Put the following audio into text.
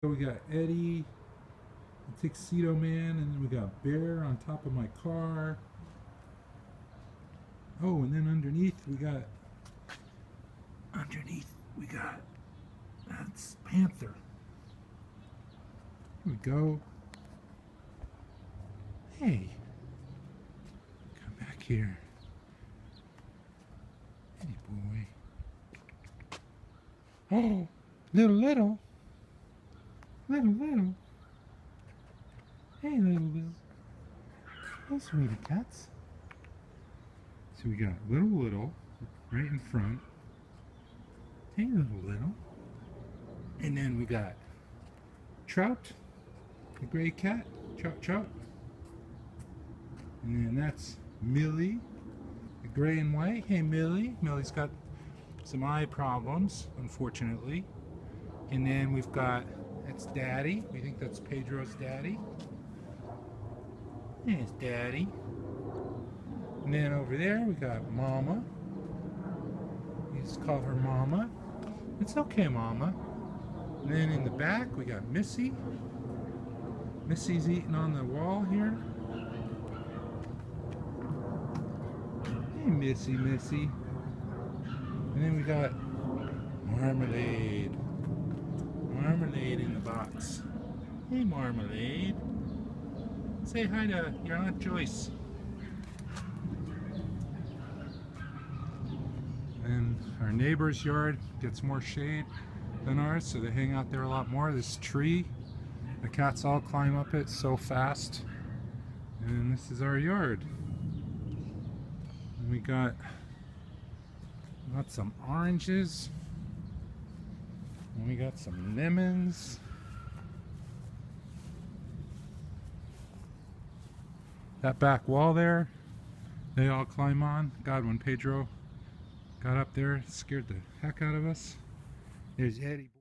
We got Eddie, the Tuxedo Man, and then we got Bear on top of my car. Oh, and then underneath we got that's Panther. Here we go. Hey, come back here. Eddie boy. Oh, little. Little. Hey, little. Hey, sweetie cats. So we got little right in front. Hey, little. And then we got Trout, the gray cat. Trout. And then that's Millie, the gray and white. Hey, Millie. Millie's got some eye problems, unfortunately. And then we've got, that's Daddy. We think that's Pedro's daddy. There's Daddy. And then over there we got Mama. You just call her Mama. It's okay, Mama. And then in the back we got Missy. Missy's eating on the wall here. Hey, Missy. And then we got Marmalade. Marmalade in the box. Hey, Marmalade. Say hi to your Aunt Joyce. And our neighbor's yard gets more shade than ours, so they hang out there a lot more. This tree, the cats all climb up it so fast. And this is our yard. And we got some oranges. And we got some lemons. That back wall there, they all climb on. God, when Pedro got up there, it scared the heck out of us. There's Eddie.